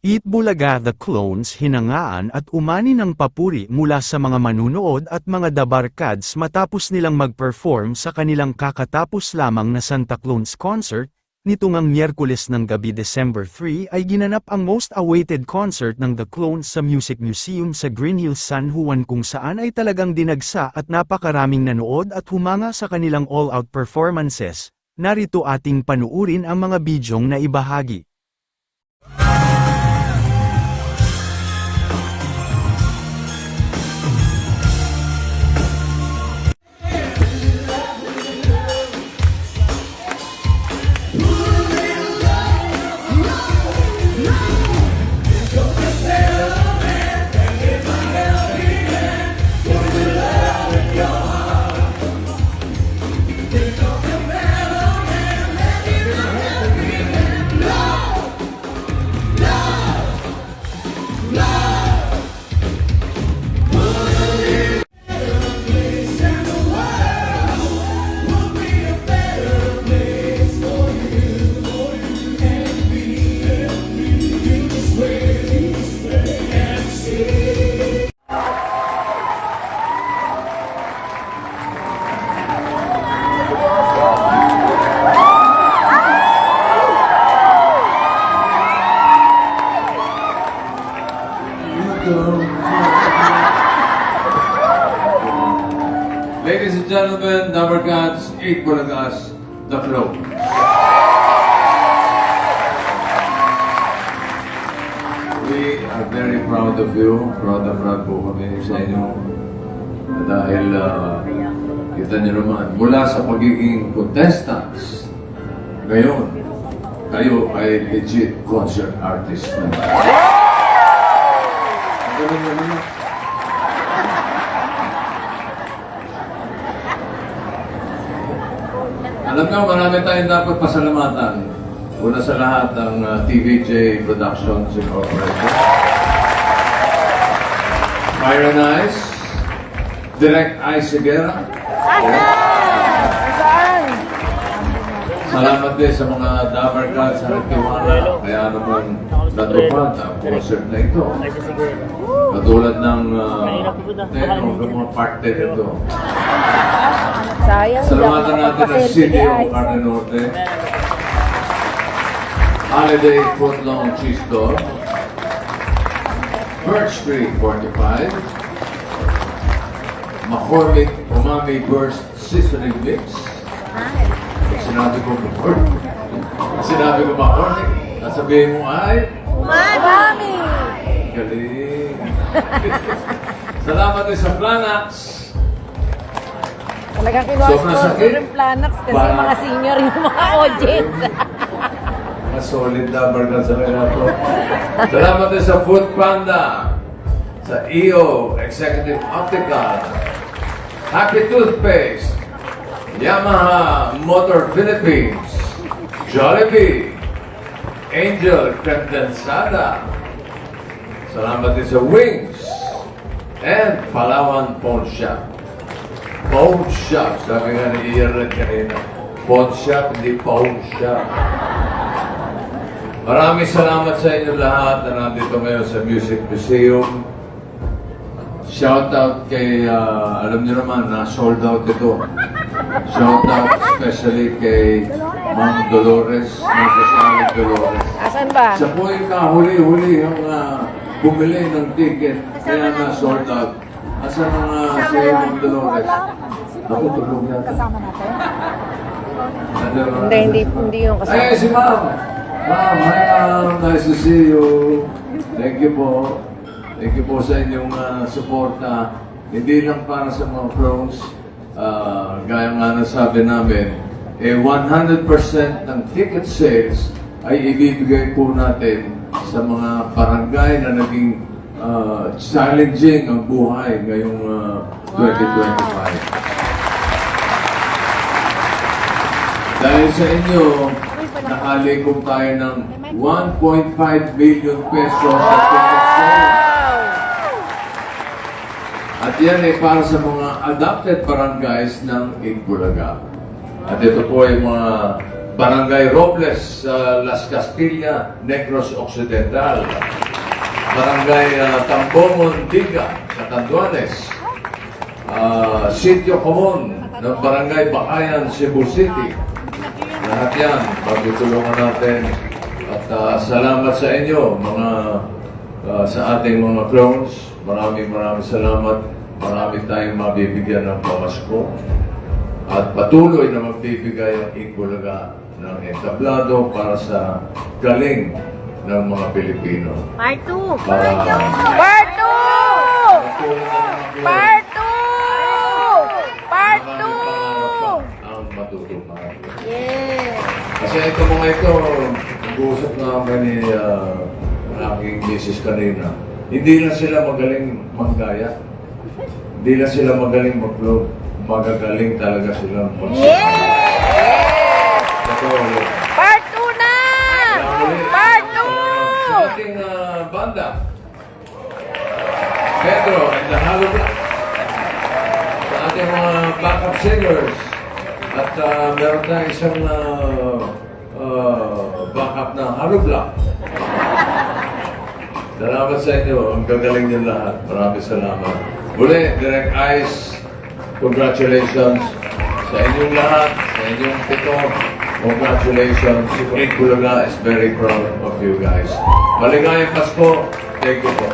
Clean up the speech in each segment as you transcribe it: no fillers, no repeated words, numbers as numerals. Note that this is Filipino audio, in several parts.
Eat Bulaga The Clones hinangaan at umani ng papuri mula sa mga manunood at mga dabarkads matapos nilang mag-perform sa kanilang kakatapos lamang na Santa Claus concert. Nito ngang Miyerkules ng gabi December 3 ay ginanap ang most awaited concert ng The Clones sa Music Museum sa Green Hills, San Juan kung saan ay talagang dinagsa at napakaraming nanood at humanga sa kanilang all-out performances. Narito ating panuurin ang mga bidyong na ibahagi. Ladies and gentlemen, Dabarkads, Eat Bulagas, The Clones. We are very proud of you. Proud po kami sa inyo. Dahil kita niyo naman, mula sa pagiging contestants, ngayon, kayo ay legit concert artist na. Ganun naman. Alam nyo, marami tayong dapat pasalamatan. Una sa lahat ang TVJ Productions Incorporated. Myron Ice, Direct Ice Segura. Salamat din sa mga Dabarkads sa nagtiwala. Kaya naman natupad ang concert na ito. Katulad ng mga parte nito. Salamatan natin ang City of Carne Norte, Holiday Footlong Cheese Dog, Birch Tree 45, McCormick Umami Burst Seasoning Mix. Sinabi ko McCormick, nasabihin mo ay Umami! Galing! Salamat din sa Planax. Talagang kinuha-sponsor yung Planax kasi mga senior yung mga audience. Mga solid Dabarkads sa kanya po. Salamat din sa Food Panda, sa EO, Executive Optical, Happy Toothpaste, Yamaha Motor Philippines, Jollibee, Angel Condensada. Salamat din sa Wings, and Palawan Pawn Shop. Pawn Shop, sabi nga ni Ian kanina. Pawn Shop, hindi Pawn Shop. Maraming salamat sa inyo lahat na nandito ngayon sa Music Museum. Shoutout kay, alam niyo naman, na-sold out ito. Shoutout especially kay Ma'am Dolores, Ma'am Dolores. Asan ba? Siya po yung kahuli-huli yung bumili ng ticket, kaya na-sold out. Asan ang si Ma'am Dolores? Ako tulog yata. Kasama natin? Hindi yung kasama. Ay, si Ma'am! Ma'am, hi Ma'am! Nice to see you. Thank you po. Thank you po sa inyong suporta. Hindi lang para sa mga clones. Gaya nga na sabi namin, 100% ng ticket sales ay ibibigay po natin sa mga barangay na naging challenging ang buhay ngayong 2025. Dahil sa inyo, nakalikom tayo ng 1.5 million pesos sa ticket sales. At yan ay para sa mga adopted barangays ng Eat Bulaga. At ito po ay mga Barangay Robles, Las Castillas, Negros Occidental. Barangay Tambomon, Diga, Catanduanes. Sitio Comon ng Barangay Bakayan, Cebu City. Lahat yan, pagtutulungan natin. At salamat sa inyo, sa ating mga clones. Maraming salamat. Marami tayong mabibigyan ng pamasko. At patuloy na magbibigay ang Ikulaga ng entablado para sa galing ng mga Pilipino. Part 2! Para Part 2! Part 2! Part 2! ang matutupad. Yes! Kasi ito mga ito, nag-uusap na kami ni aking misis kanina. Hindi na sila magaling manggaya. Hindi na sila magaling mag-vlog. Magagaling talaga silang mag-vlog. Yes! Ito, Part 2 na! Part 2! sa ating banda, Pedro and the Hollow Black. Sa ating mga backup singers. At meron tayong isang backup na Hollow Black. Salamat sa inyo. Ang gagaling niyo lahat. Maraming salamat. Muli, Direct Eyes, congratulations sa inyong lahat, sa inyong pito. Congratulations. Ikulaga is very proud of you guys. Maligayang Pasko. Thank you po.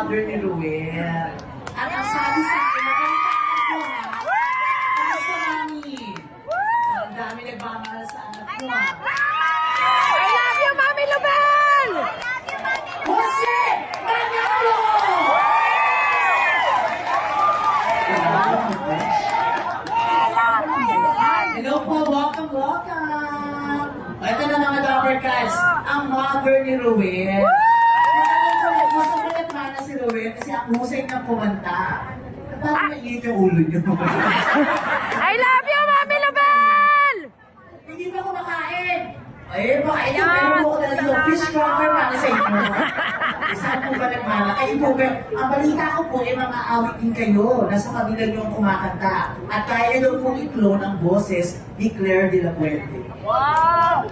mother ni Ruel. At ang sabi sa akin, nakalitaan ko ha. Kamusta mami? Ang dami nagmamahal sa anak ko ha. I love you, Mami Lubel! Jose Manalo! Hello po, welcome, welcome! Ito na mga Dapper Cats, ang mother ni Ruel. Gusto ko na mana si Ruel kasi ang husay ng kumanta. Parang naiit yung ulo niyo. I love you, Mami Lubel! Hindi ba kumakain? Eh, baka po ba nagmana? Kayo po ba, ang balita ko po, mga awit din kayo, nasa kabila niyong kumakanta. At kaya daw po i-clone ang boses ni Claire de la Puente. Wow!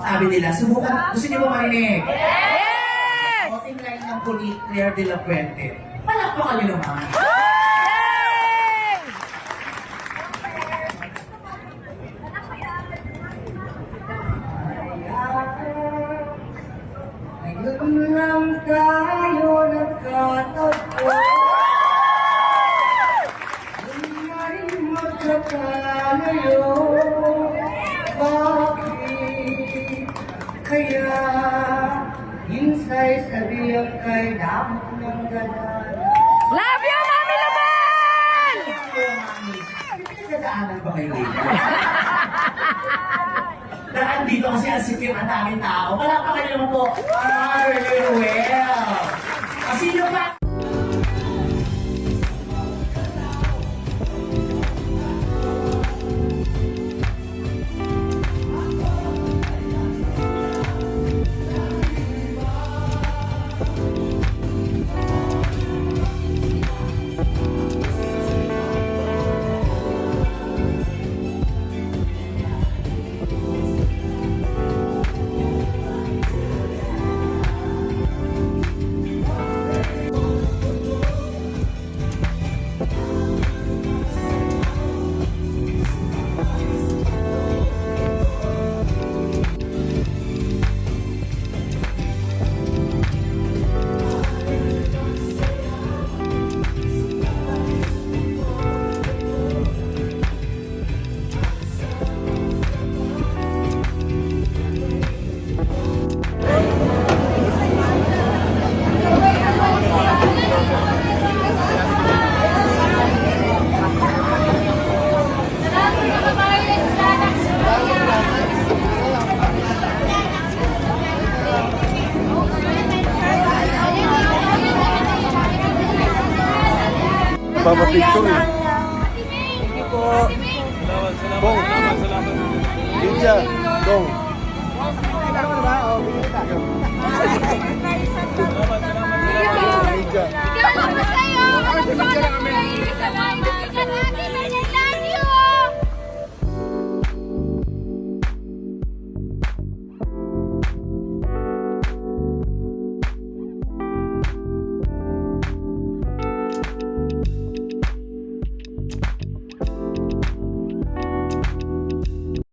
Sabi nila, subukan, gusto niyo ba marinig? Yes! Konting line ng po ni Claire de la Puente. Palakpakan niyo naman. Ngayon lang tayo nagkatagpo. Ngayon magkakalayo. Bakit kaya insay sabihan kay damot ng ganan? Love you, Mami Laban! Pinagdadaanan ba kayo dito? Dahil dito kasi ang sikip ang daming tao. Wala pa kayo naman po ang mga Mother Noel. Sino pa? Papapicture eh. Bong. Linja. Dong.